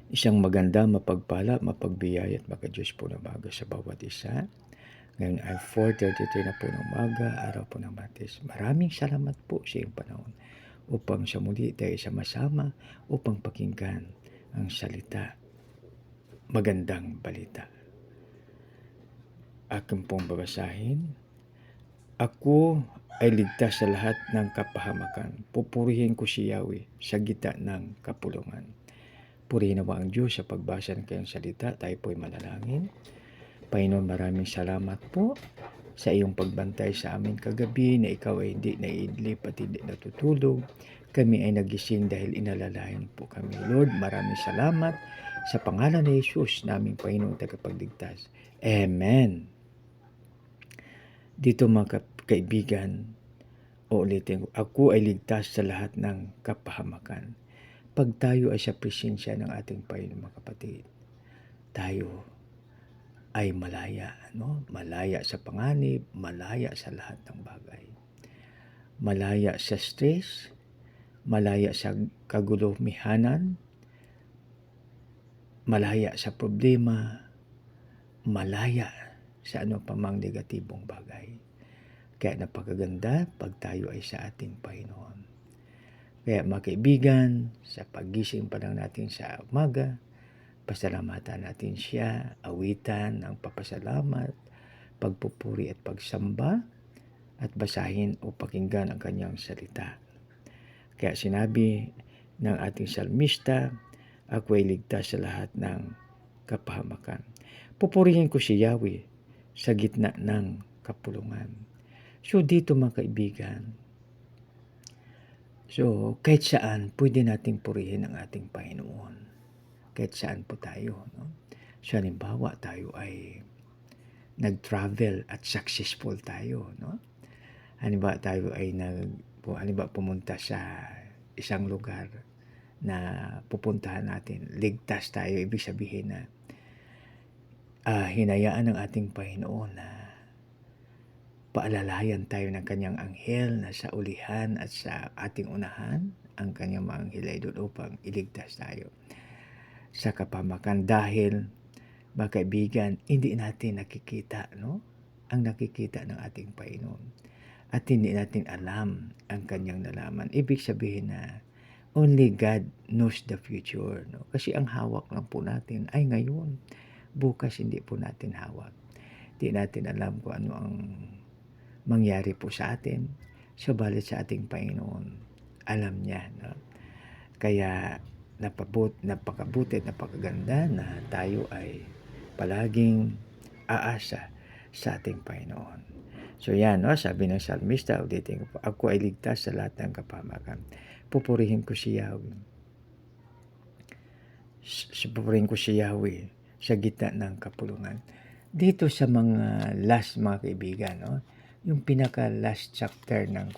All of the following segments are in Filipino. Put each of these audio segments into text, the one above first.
Isang maganda, mapagpala, mapagbiyaya at makadiyos po na umaga sa bawat isa. Ngayon ay 4:33 na po ng umaga, araw po ng Martes. Maraming salamat po sa iyong panahon upang sa muli tayo sama-sama upang pakinggan ang salita, magandang balita. Akin pong babasahin. Ako ay ligtas sa lahat ng kapahamakan. Pupurihin ko si Yahweh sa gitna ng kapulungan. Purihin nawa ang Diyos sa pagbasa ng kanyang salita. Tayo po'y manalangin. Panginoon, maraming salamat po sa iyong pagbantay sa amin kagabi na ikaw ay hindi naiidlip at hindi natutulog. Kami ay nagising dahil inalalayan po kami. Lord, maraming salamat sa pangalan ni Jesus, naming Panginoong tagapagligtas. Amen. Dito mga kaibigan, uulitin ko, ako ay ligtas sa lahat ng kapahamakan. Pag tayo ay sa presensya ng ating Panginoon, mga kapatid, tayo ay malaya, no? Malaya sa panganib, malaya sa lahat ng bagay. Malaya sa stress, malaya sa kagulumihanan, malaya sa problema, malaya sa ano pa mang negatibong bagay. Kaya napakaganda pag tayo ay sa ating Panginoon. Kaya mga kaibigan, sa paggising pa lang natin sa umaga, pasalamatan natin siya, awitan ang papasalamat, pagpupuri at pagsamba, at basahin o pakinggan ang kanyang salita. Kaya sinabi ng ating salmista, ako ay ligtas sa lahat ng kapahamakan. Pupurihin ko si Yahweh sa gitna ng kapulungan. So dito mga kaibigan, so kahit saan pwede nating purihin ang ating Panginoon. Kahit saan po tayo. No? So halimbawa tayo ay nag-travel at successful tayo. No? Halimbawa tayo ay pumunta sa isang lugar na pupuntahan natin. Ligtas tayo. Ibig sabihin na hinayaan ng ating Panginoon na paalalayan tayo ng kanyang anghel na sa ulihan at sa ating unahan, ang kanyang mga anghel ay doon upang iligtas tayo sa kapahamakan dahil mga kaibigan, hindi natin nakikita, no? Ang nakikita ng ating Panginoon. At hindi natin alam ang kanyang nalaman. Ibig sabihin na only God knows the future, no? Kasi ang hawak lang po natin ay ngayon. Bukas hindi po natin hawak. Hindi natin alam kung ano ang mangyari po sa atin. Subalit sa ating Panginoon, alam niya, no? Kaya napakabuti at napakaganda na tayo ay palaging aasa sa ating Panginoon. So yan, no? Sabi ng salmista, ulitin ko po, ako ay ligtas sa lahat ng kapahamakan. Pupurihin ko si Yahweh. Pupurihin ko si Yahweh sa gitna ng kapulungan. Dito sa mga mga kaibigan, no? Yung pinaka last chapter ng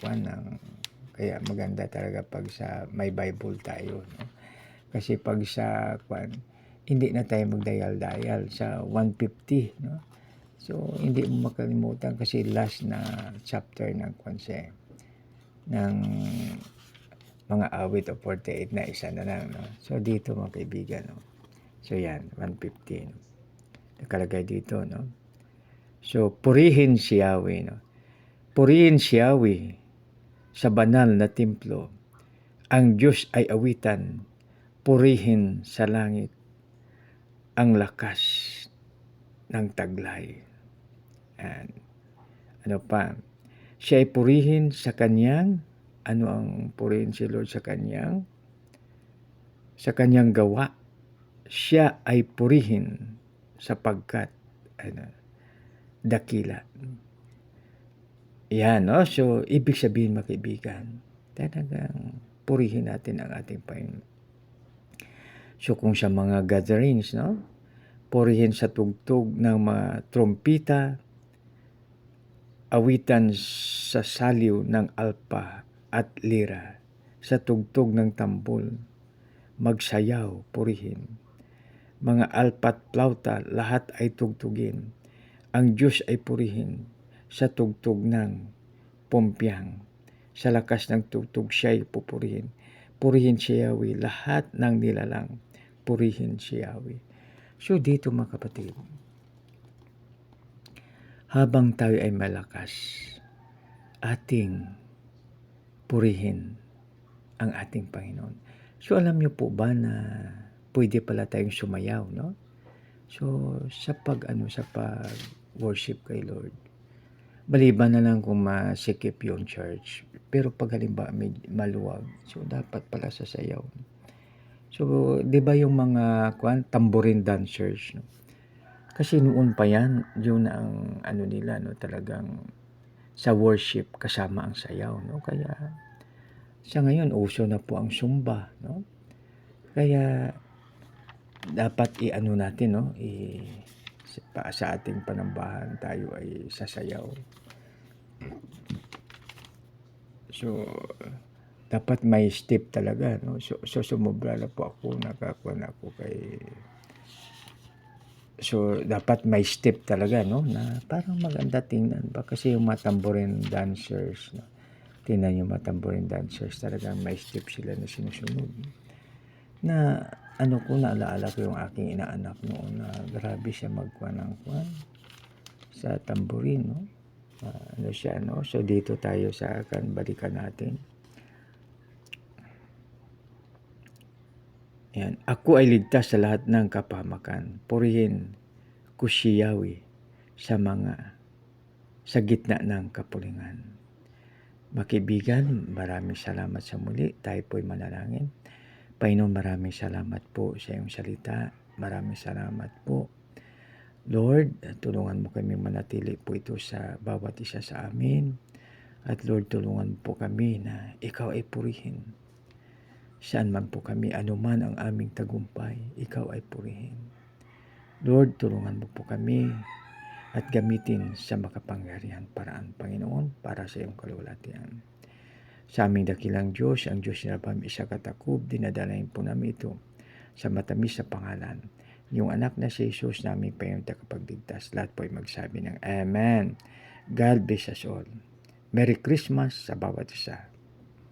kaya maganda talaga pag sa may Bible tayo, no? Kasi pag sa hindi na tayo magdayal-dayal sa 150, no? So hindi mo makalimutan kasi last na chapter ng ng mga awit o 48 na isa na lang, no? So dito mga kaibigan, no? So yan, 150, no? Nakalagay dito, no? So purihin si Yahweh, no? Purihin si Yahweh sa banal na templo. Ang Diyos ay awitan, purihin sa langit ang lakas ng taglay. And ano pa? Siya ay purihin sa kanyang, ano ang purihin si Lord sa kanyang gawa. Siya ay purihin sapagkat dakila. Yan, no? So, ibig sabihin mga kaibigan, talagang purihin natin ang ating Panginoon. So, kung sa mga gatherings, no? Purihin sa tugtog ng mga trompita, awitan sa saliw ng alpa at lira, sa tugtog ng tambol, magsayaw, purihin. Mga alpa at plauta, lahat ay tugtugin. Ang Diyos ay purihin sa tugtog ng pumpyang. Sa lakas ng tugtog siya'y pupurihin. Purihin si Yahweh lahat ng nilalang. purihin si Yahweh. So dito mga kapatid, habang tayo ay malakas, ating purihin ang ating Panginoon. So alam niyo po ba na pwede pala tayong sumayaw, no? So sa pag worship kay Lord, maliban na lang kung masikip yung church, pero pag halimbawa maluwag, so dapat pala sasayaw. So 'di ba yung mga tambourine dancers, no? Kasi noon pa yan, yun ang nila, no, talagang sa worship kasama ang sayaw, no? Kaya sa ngayon uso na po ang Zumba, no? Kaya dapat natin, no, sa ating panambahan tayo ay sasayaw. So dapat may step talaga, no? So sumobra na po ako, nakakuha na ako So dapat may step talaga, no, na parang maganda tingnan ba, kasi yung mga tambourine dancers, no, tingnan yung mga tambourine dancers, talagang may step sila na sinusunod. Na naalaala ko yung aking inaanak noon, na grabe siya magkuha ng sa tambourine, no. Siya, no. So dito tayo sa balikan natin. Yan. Ako ay ligtas sa lahat ng kapahamakan. Purihin ko si Yahweh sa gitna ng kapulingan. Makibigan, maraming salamat sa muli. Tayo po'y manalangin. Panginoon, maraming salamat po sa iyong salita. Maraming salamat po. Lord, tulungan mo kami manatili po ito sa bawat isa sa amin. At Lord, tulungan mo po kami na ikaw ay purihin. Saan man po kami, anuman ang aming tagumpay, ikaw ay purihin. Lord, tulungan mo po kami at gamitin sa makapangyarihan paraan, Panginoon, para sa iyong kalulatian. Sa aming dakilang Diyos, ang Diyos na Abraham, Isaac at Jacob, dinadalain po namin ito sa matamis na pangalan. Yung anak na si Jesus namin Panginoon tagapagligtas. Lahat po ay magsabi ng Amen. God bless us all. Merry Christmas sa bawat isa.